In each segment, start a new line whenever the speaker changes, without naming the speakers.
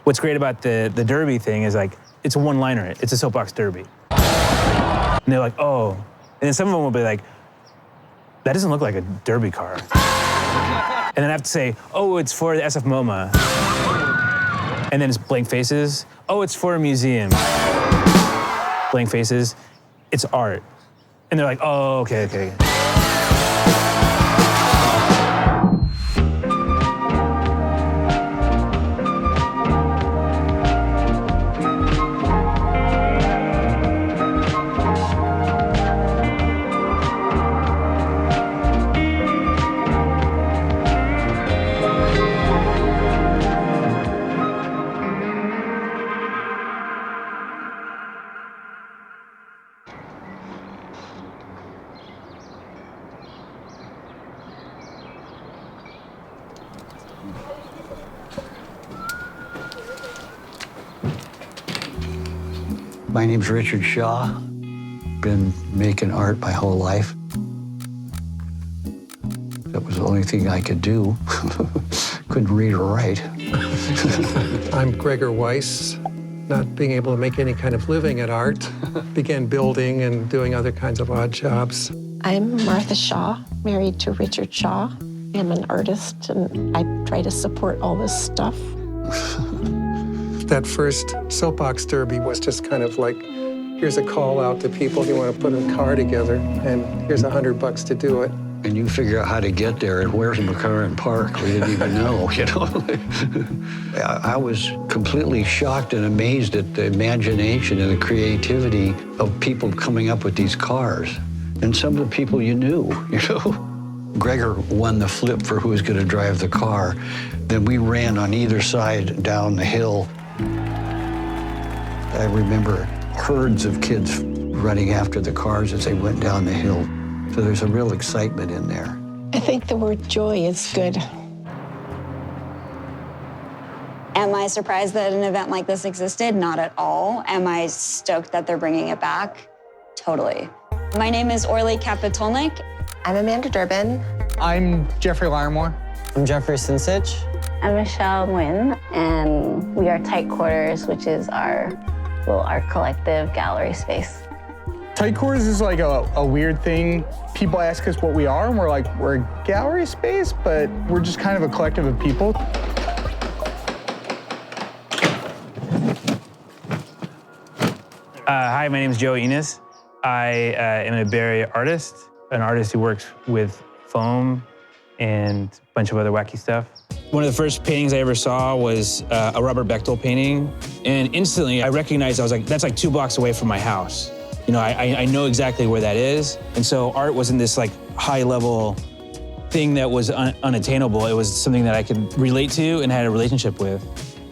What's great about the derby thing is like, it's a one-liner. It's a soapbox derby. And they're like, oh. And then some of them will be like, that doesn't look like a derby car. And then I have to say, oh, it's for the SF MoMA. And then it's blank faces. Oh, it's for a museum. Blank faces. It's art. And they're like, oh, okay.
My name's Richard Shaw. Been making art my whole life. That was the only thing I could do. Couldn't read or write.
I'm Gregor Weiss. Not being able to make any kind of living at art, began building and doing other kinds of odd jobs.
I'm Martha Shaw, married to Richard Shaw. I'm an artist, and I try to support all this stuff.
That first soapbox derby was just kind of like, here's a call out to people who want to put a car together, and here's $100 to do it.
And you figure out how to get there, and where's McCarran Park? We didn't even know, you know? I was completely shocked and amazed at the imagination and the creativity of people coming up with these cars. And some of the people you knew, you know? Gregor won the flip for who was going to drive the car. Then we ran on either side down the hill. I remember herds of kids running after the cars as they went down the hill. So there's a real excitement in there.
I think the word joy is good.
Am I surprised that an event like this existed? Not at all. Am I stoked that they're bringing it back? Totally. My name is Orly Kapitolnik.
I'm Amanda Durbin.
I'm Jeffrey Larimore.
I'm Jeffrey Sinsich.
I'm Michelle Nguyen, and we are Tight Quarters, which is our little art collective gallery space.
Tight Quarters is like a weird thing. People ask us what we are, and we're like, we're a gallery space, but we're just kind of a collective of people.
Hi, my name is Joe Enos. I am a Bay Area artist, an artist who works with foam and a bunch of other wacky stuff. One of the first paintings I ever saw was a Robert Bechtel painting, and instantly I recognized, I was like, that's like 2 blocks away from my house. You know, I know exactly where that is, and so art wasn't this like high-level thing that was unattainable. It was something that I could relate to and had a relationship with.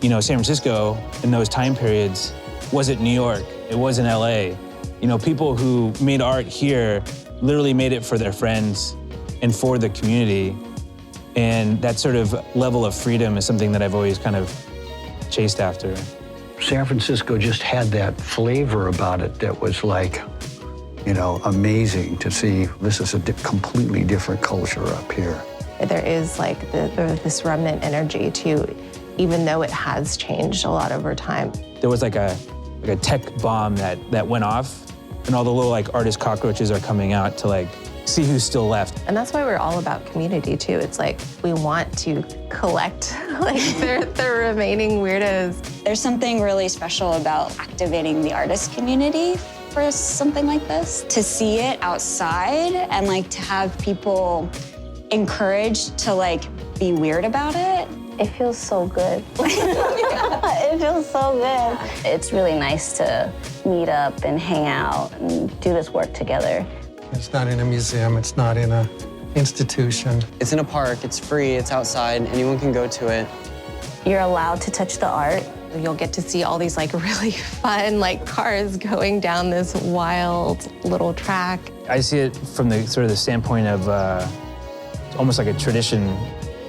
You know, San Francisco in those time periods wasn't New York, it wasn't LA. You know, people who made art here literally made it for their friends and for the community. And that sort of level of freedom is something that I've always kind of chased after.
San Francisco just had that flavor about it that was like, you know, amazing to see. This is a completely different culture up here.
There is like this remnant energy to, even though it has changed a lot over time.
There was like a tech bomb that went off, and all the little like artist cockroaches are coming out to like see who's still left.
And that's why we're all about community too. It's like we want to collect like the remaining weirdos.
There's something really special about activating the artist community for something like this. To see it outside and like to have people encouraged to like be weird about it.
It feels so good. It feels so good. It's really nice to meet up and hang out and do this work together.
It's not in a museum, it's not in an institution.
It's in a park, it's free, it's outside, anyone can go to it.
You're allowed to touch the art.
You'll get to see all these like really fun like cars going down this wild little track.
I see it from the sort of the standpoint of almost like a tradition,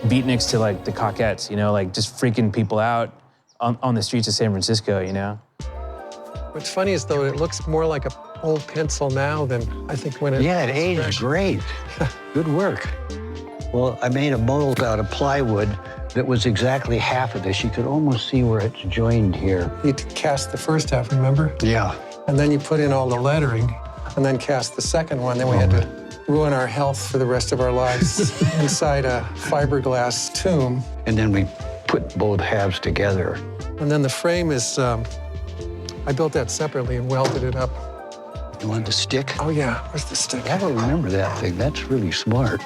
beatniks to like the Cockettes, you know, like just freaking people out on the streets of San Francisco, you know?
What's funny is though it looks more like a old pencil now than I think when it
Yeah, it aged great. Good work. Well, I made a mold out of plywood that was exactly half of this. You could almost see where it's joined here.
You cast the first half, remember?
Yeah.
And then you put in all the lettering, and then cast the second one. Then we had to ruin our health for the rest of our lives inside a fiberglass tomb.
And then we put both halves together.
And then the frame is, I built that separately and welded it up.
You want the stick?
Oh yeah, where's the stick?
I don't remember that thing. That's really smart.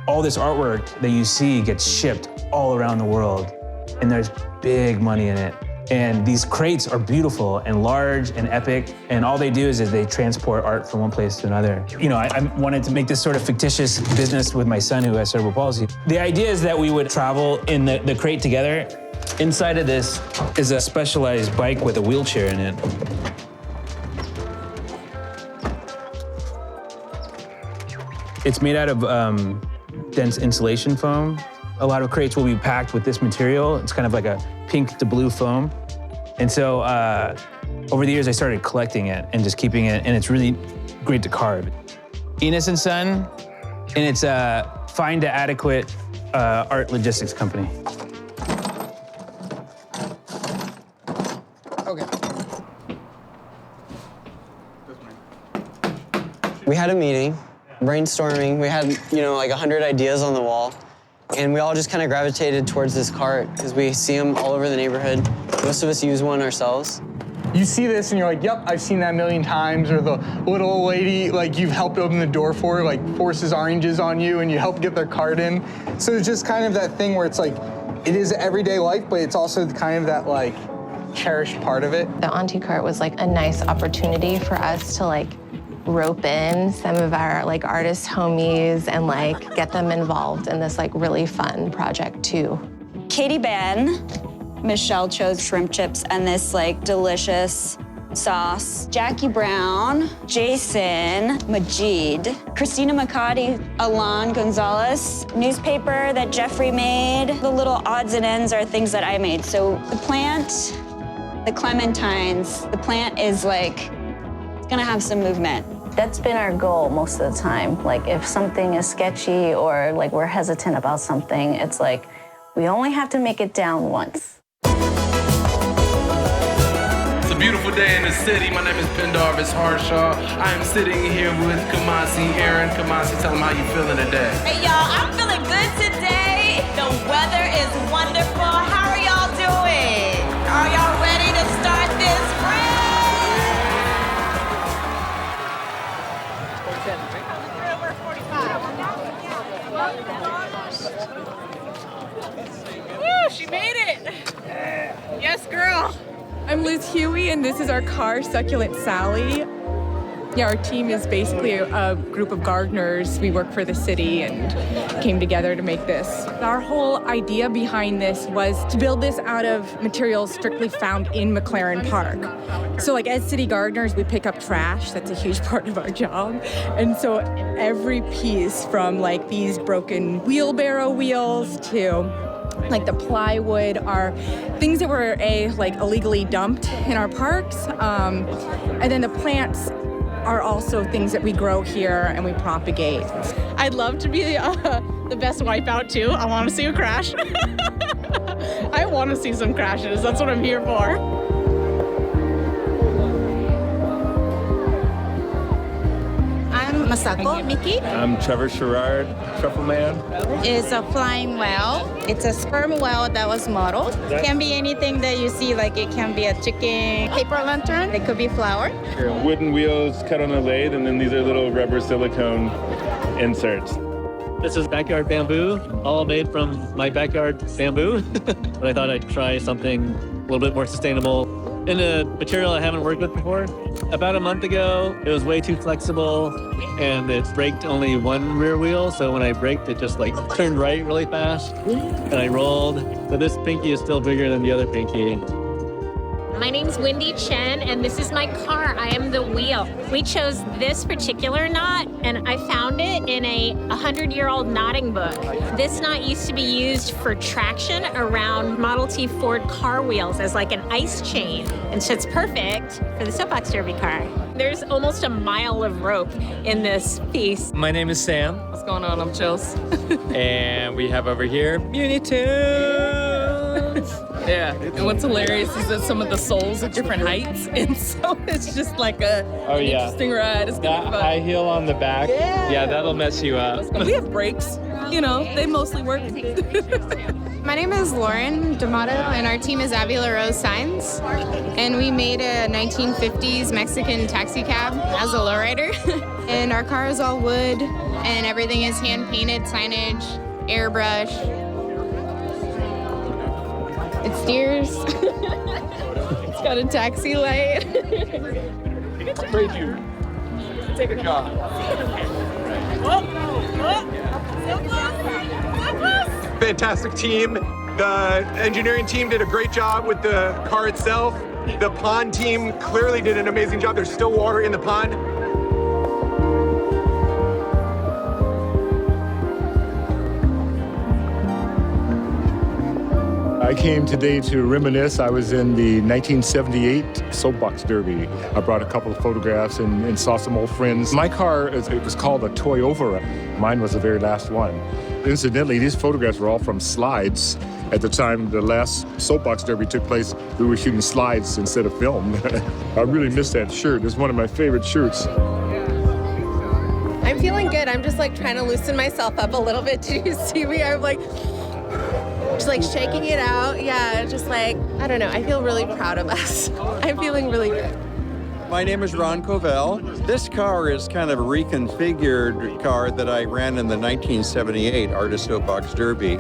All this artwork that you see gets shipped all around the world, and there's big money in it. And these crates are beautiful and large and epic, and all they do is they transport art from one place to another. You know, I wanted to make this sort of fictitious business with my son who has cerebral palsy. The idea is that we would travel in the crate together. Inside of this is a specialized bike with a wheelchair in it. It's made out of dense insulation foam. A lot of crates will be packed with this material. It's kind of like a pink to blue foam. And so over the years, I started collecting it and just keeping it, and it's really great to carve. Enos & Son, and it's a fine to adequate art logistics company.
Okay.
We had a meeting, brainstorming. We had, like 100 ideas on the wall. And we all just kind of gravitated towards this cart because we see them all over the neighborhood. Most of us use one ourselves.
You see this and you're like, yep, I've seen that a million times. Or the little old lady, like you've helped open the door for her, like forces oranges on you and you help get their cart in. So it's just kind of that thing where it's like, it is everyday life, but it's also kind of that like cherished part of it.
The Auntie Cart was like a nice opportunity for us to like rope in some of our like artist homies and like get them involved in this like really fun project too.
Katie Ben, Michelle chose shrimp chips and this like delicious sauce. Jackie Brown, Jason, Majid, Christina McCarty, Alon Gonzalez, newspaper that Jeffrey made. The little odds and ends are things that I made. So the plant, the clementines, the plant is like, it's gonna have some movement.
That's been our goal most of the time. Like if something is sketchy or like we're hesitant about something, it's like we only have to make it down once.
It's a beautiful day in the city. My name is Pendarvis Harshaw. I am sitting here with Kamasi Aaron. Kamasi, tell them how you feeling today.
Hey y'all, I'm feeling good today. The weather is wonderful. How are y'all doing? Are y'all ready to start this race?
Woo, she made it! Yes, girl! I'm Liz Huey, and this is our car, Succulent Sally. Yeah, our team is basically a group of gardeners. We work for the city and came together to make this. Our whole idea behind this was to build this out of materials strictly found in McLaren Park. So like as city gardeners, we pick up trash. That's a huge part of our job. And so every piece from like these broken wheelbarrow wheels to like the plywood are things that were like illegally dumped in our parks. And then the plants are also things that we grow here and we propagate.
I'd love to be the best wipeout too. I want to see a crash. I want to see some crashes. That's what I'm here for.
I'm Masako Miki.
I'm Trevor Sherrard, Truffle Man.
It's a flying whale. It's a sperm whale that was modeled. It can be anything that you see, like it can be a chicken paper lantern. It could be flour.
Wooden wheels cut on a lathe, and then these are little rubber silicone inserts.
This is backyard bamboo, all made from my backyard bamboo. But I thought I'd try something a little bit more sustainable in a material I haven't worked with before. About a month ago, it was way too flexible and it braked only one rear wheel. So when I braked, it just like turned right really fast and I rolled. So this pinky is still bigger than the other pinky.
My name's Wendy Chen, and this is my car. I am the wheel. We chose this particular knot, and I found it in a 100-year-old knotting book. This knot used to be used for traction around Model T Ford car wheels as like an ice chain, and so it's perfect for the soapbox derby car. There's almost a mile of rope in this piece.
My name is Sam.
What's going on? I'm Chels.
And we have over here Munitude.
Yeah, and what's hilarious is that some of the soles at different heights, and so it's just like an interesting ride. It's gonna be fun.
High heel on the back. Yeah, that'll mess you up.
We have brakes, you know, they mostly work.
My name is Lauren D'Amato, and our team is Avila Rose Signs. And we made a 1950s Mexican taxi cab as a lowrider. And our car is all wood, and everything is hand-painted signage, airbrush. It steers. It's got a taxi light.
Great, you. Take a job.
Fantastic team. The engineering team did a great job with the car itself. The pond team clearly did an amazing job. There's still water in the pond.
I came today to reminisce. I was in the 1978 Soapbox Derby. I brought a couple of photographs and saw some old friends. My car, it was called a Toyota. Mine was the very last one. Incidentally, these photographs were all from slides. At the time the last Soapbox Derby took place, we were shooting slides instead of film. I really miss that shirt. It's one of my favorite shirts.
I'm feeling good. I'm just like trying to loosen myself up a little bit. Do you see me? I'm like, just like shaking it out. Yeah, just like, I don't know. I feel really proud of us. I'm feeling really good.
My name is Ron Covell. This car is kind of a reconfigured car that I ran in the 1978 Artist Soapbox Derby.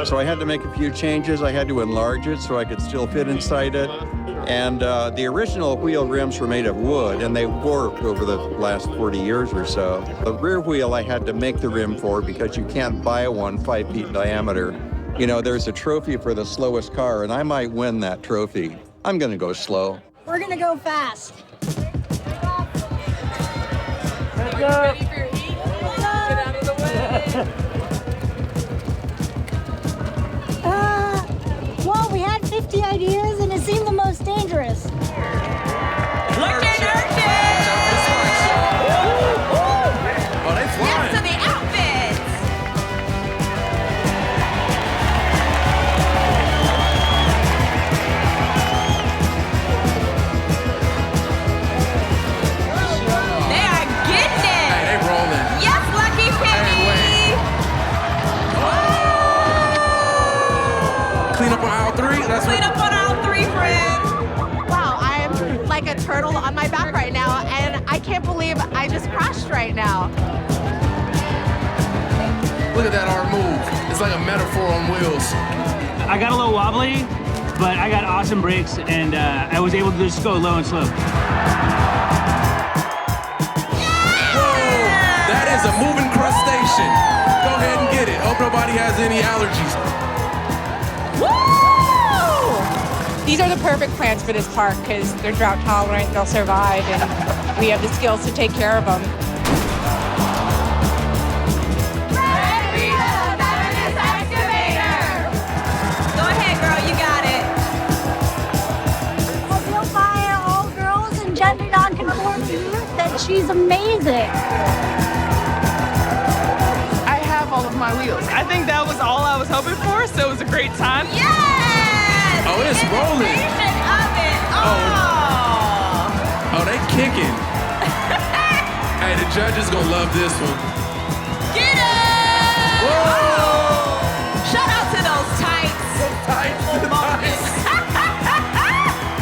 So I had to make a few changes. I had to enlarge it so I could still fit inside it. And the original wheel rims were made of wood, and they warped over the last 40 years or so. The rear wheel I had to make the rim for because you can't buy one 5 feet in diameter. You know, there's a trophy for the slowest car, and I might win that trophy. I'm gonna go slow.
We're gonna go fast.
Ready for your heat? Get out of the way.
Well, we had 50 ideas, and it seemed the most dangerous.
Look at
Oh, they flying.
Yes, to the outfits. They are getting it.
Hey, they rolling.
Yes, Lucky Penny.
Clean up on aisle 3.
Clean up on aisle 3, friend.
Wow, I'm like a turtle on my back right now, and I can't believe I just crashed right now.
Look at that arm move. It's like a metaphor on wheels.
I got a little wobbly, but I got awesome brakes, and I was able to just go low and slow.
That is a moving crustacean. Go ahead and get it. Hope nobody has any allergies.
Woo! These are the perfect plants for this park because they're drought tolerant, they'll survive, and we have the skills to take care of them.
Go ahead, girl, you got it.
I feel by all girls and gender non-conforming youth that she's amazing.
I have all of my wheels. I think that was all I was hoping for, so it was a great time. Yes!
Oh, it's rolling.
Of it.
Oh, they kicking. Hey, the judges gonna love this one.
Get it!
Whoa!
Shout out to those tights.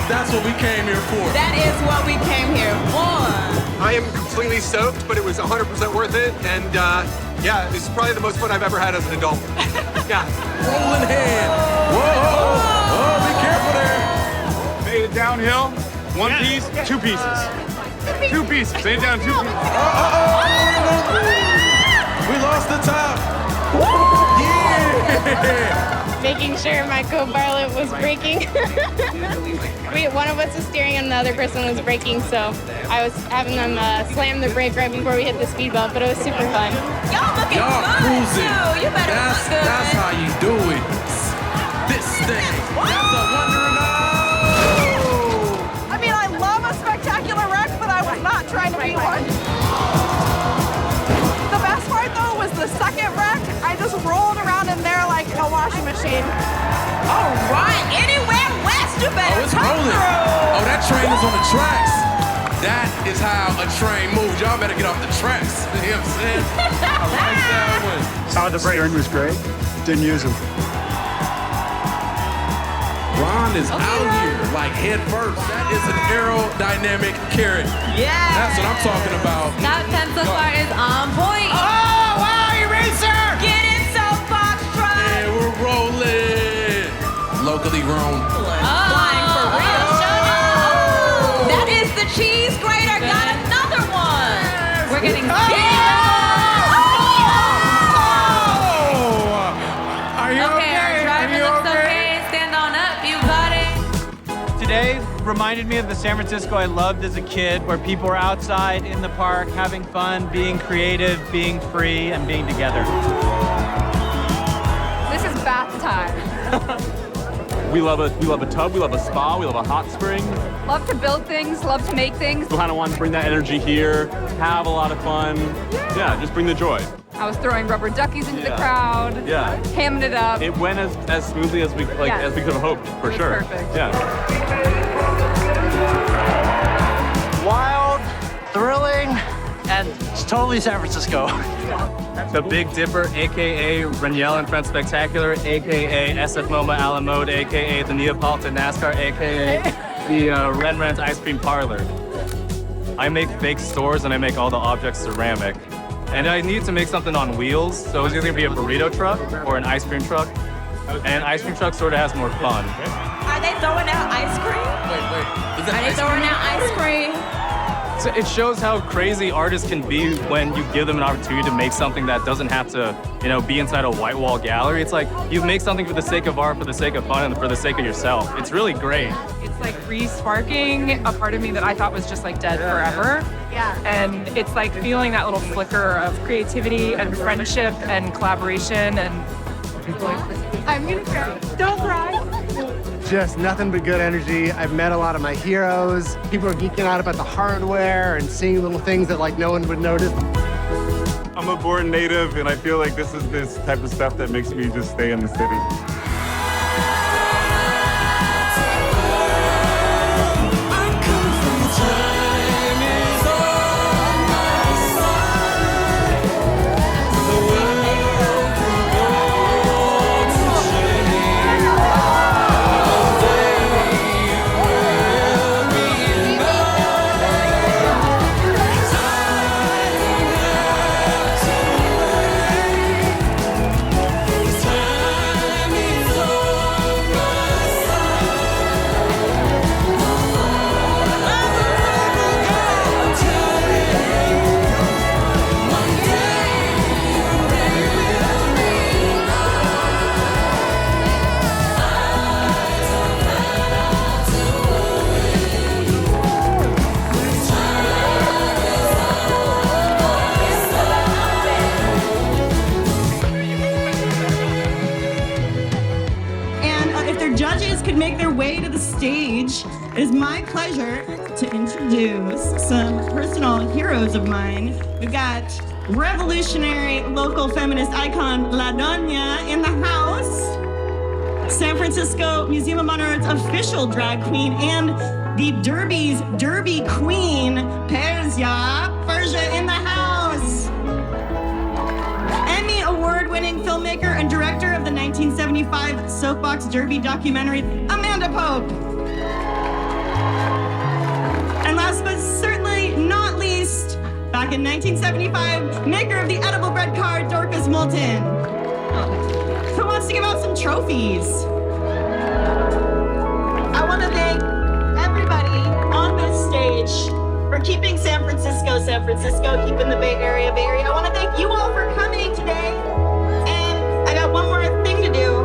That's what we came here for.
That is what we came here for.
I am completely soaked, but it was 100% worth it. And yeah, this is probably the most fun I've ever had as an adult. Yeah.
Rolling hand. Whoa! Oh, be careful there.
Made it downhill. One piece, 2 pieces. 2 pieces. Made it down 2 pieces.
We lost the top. Yeah!
Making sure my co-pilot was braking. One of us was steering and the other person was braking, so I was having them slam the brake right before we hit the speed bump, but it was super fun.
Y'all looking
Y'all
good,
cruising.
too. You better look good.
That's how you do it. This thing. That's a wonder
I mean, I love a spectacular wreck, but I was not trying to be one. The best part, though, was the second wreck. I just rolled around in there like a washing machine.
All right.
the tracks. That is how a train moves. Y'all better get off the tracks. You know what I'm saying? I like that one.
How the steering was great. Didn't use them.
Ron is out here, like head first. That is an aerodynamic carrot.
Yeah.
That's what I'm talking about.
That pencil car is on point.
Oh, wow, eraser!
Get in, soapbox truck.
And we're rolling. Locally grown.
Flying for real. Oh. That is the cheese grater. Got another one. We're getting
Are you
okay? Our driver looks okay. Stand on up. You got it.
Today reminded me of the San Francisco I loved as a kid, where people were outside in the park having fun, being creative, being free, and being together.
This is bath time.
We love a tub, we love a spa, we love a hot spring.
Love to build things, love to make things.
We kind of want to bring that energy here, have a lot of fun. Yeah, just bring the joy.
I was throwing rubber duckies into the crowd.
Yeah.
Hamming it up.
It went as smoothly as we as we could have hoped, for sure.
Perfect.
Yeah.
Wild, thrilling, and it's totally San Francisco.
The Big Dipper, AKA Renielle and Friends Spectacular, AKA SF MoMA a la Mode, AKA the Neapolitan NASCAR, AKA the Ren's Ice Cream Parlor. I make fake stores and I make all the objects ceramic. And I needed to make something on wheels, so it was either gonna be a burrito truck or an ice cream truck. And ice cream truck sort of has more fun.
Are they throwing out ice cream?
Wait.
Are they throwing out ice cream?
So it shows how crazy artists can be when you give them an opportunity to make something that doesn't have to, be inside a white wall gallery. It's like you make something for the sake of art, for the sake of fun, and for the sake of yourself. It's really great.
It's like re-sparking a part of me that I thought was just like dead forever.
Yeah.
And it's like feeling that little flicker of creativity and friendship and collaboration and I'm gonna cry. Don't cry.
Just nothing but good energy. I've met a lot of my heroes. People are geeking out about the hardware and seeing little things that like no one would notice.
I'm a born native, and I feel like this is this type of stuff that makes me just stay in the city.
Could make their way to the stage, it is my pleasure to introduce some personal heroes of mine. We've got revolutionary local feminist icon La Doña in the house, San Francisco Museum of Modern Art's official drag queen, and the Derby's Derby queen, Persia in the house. Emmy award-winning filmmaker and director of the 1975 Soapbox Derby documentary, Amanda Pope. And last but certainly not least, back in 1975, maker of the edible bread card, Dorcas Moulton. Who wants to give out some trophies? I want to thank everybody on this stage for keeping San Francisco, keeping the Bay Area. I want to thank you all for coming today. And I got one more thing to do.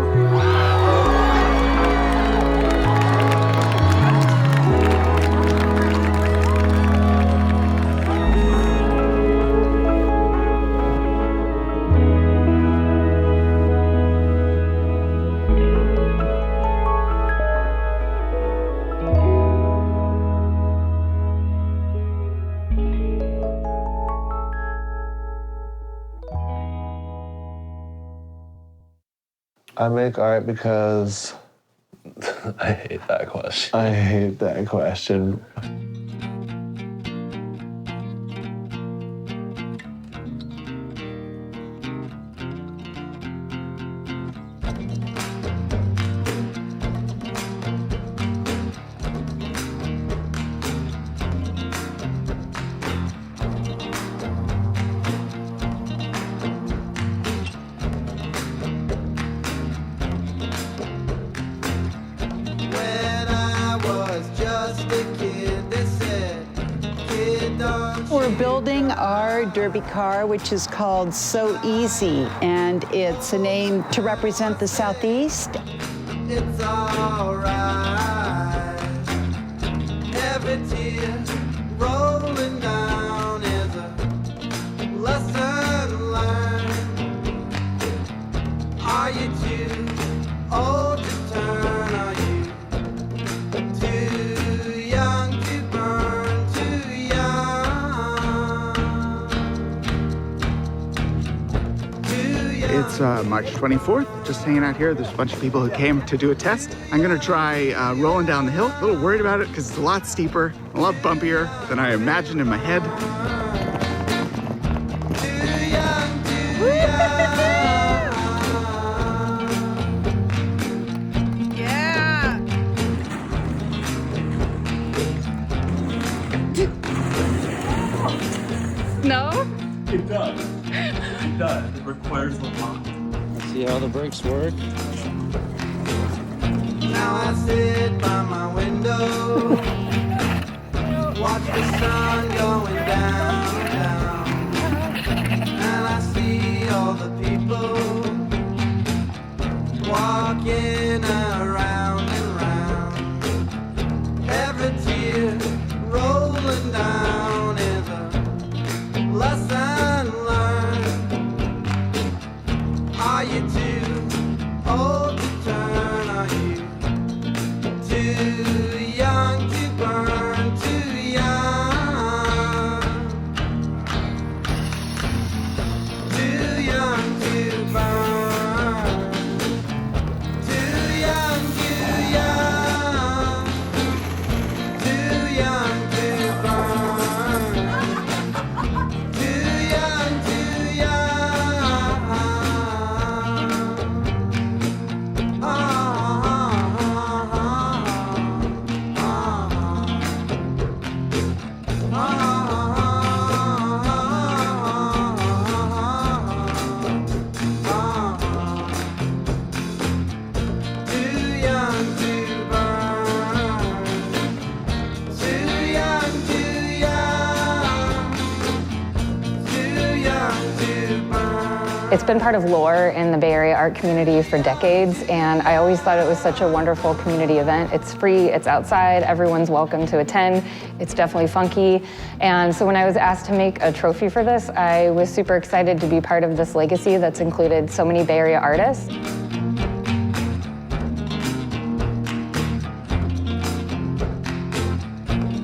I make art because I hate that question.
building our derby car, which is called So Easy, and it's a name to represent the Southeast.
It's all right. Every tear rolling down is a lesson learned. Are you too old to turn? Are you too young to burn? Too young.
It's March 24th, just hanging out here. There's a bunch of people who came to do a test. I'm gonna try rolling down the hill. A little worried about it because it's a lot steeper, a lot bumpier than I imagined in my head.
No?
It does. It does. It requires a lot. Let's see how the brakes work.
Now I sit by my window, watch the sun going down, down, and I see all the people walking around and round. Every tear rolling down is a lesson learned. Are you too old to turn? Are you too young to burn? Too young. Too young to burn. Too young, too young. Too young to burn. Too young, too young.
It's been part of lore in the Bay Area art community for decades, and I always thought it was such a wonderful community event. It's free, it's outside, everyone's welcome to attend. It's definitely funky. And so when I was asked to make a trophy for this, I was super excited to be part of this legacy that's included so many Bay Area artists.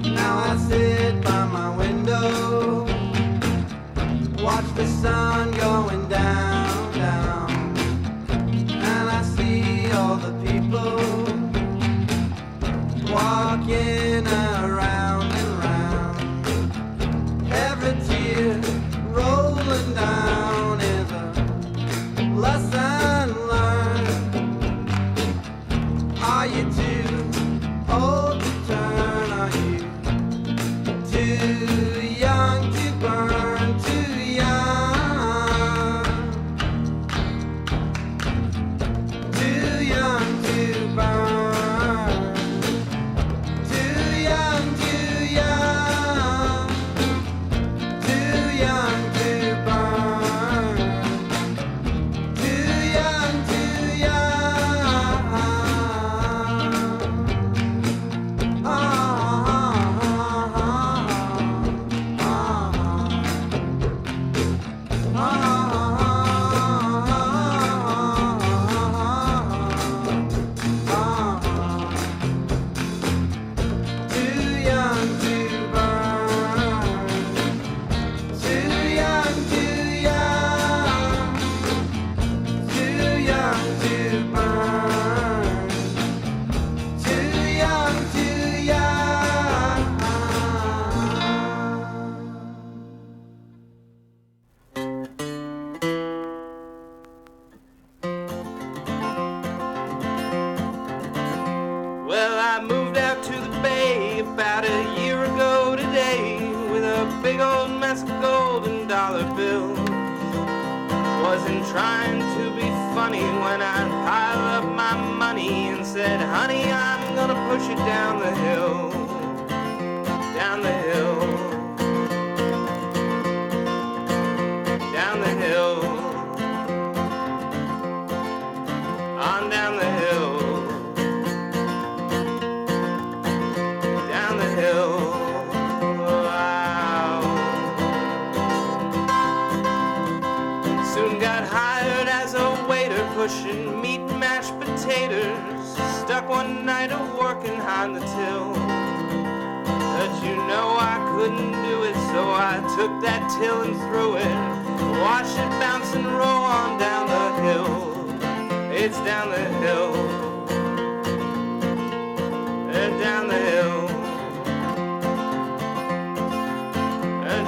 Now I sit by my window, watch the sun going down, down, and I see all the people walking around and round. Every tear rolling down is a lesson learned. Are you too old to turn? Are you too young to burn? Too young. Too young to burn. Too young, too young. Too young to burn. Too young, too young. Well, I moved out to the Bay about a year ago today with a big old mess of golden dollar bills. Wasn't trying to be funny when I piled up my money and said, honey, I'm gonna push it down the hill, down the hill. back one night of working behind the till. But you know I couldn't do it, so I took that till and threw it. Watch it bounce and roll on down the hill. It's down the hill. Down the hill.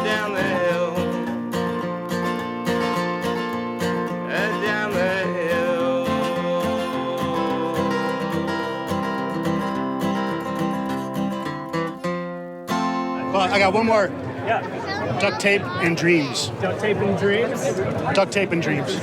Down the hill. Down the hill.
Well, I got one more.
Yeah.
Duct tape and dreams.
Duct tape and dreams?
Duct tape and dreams.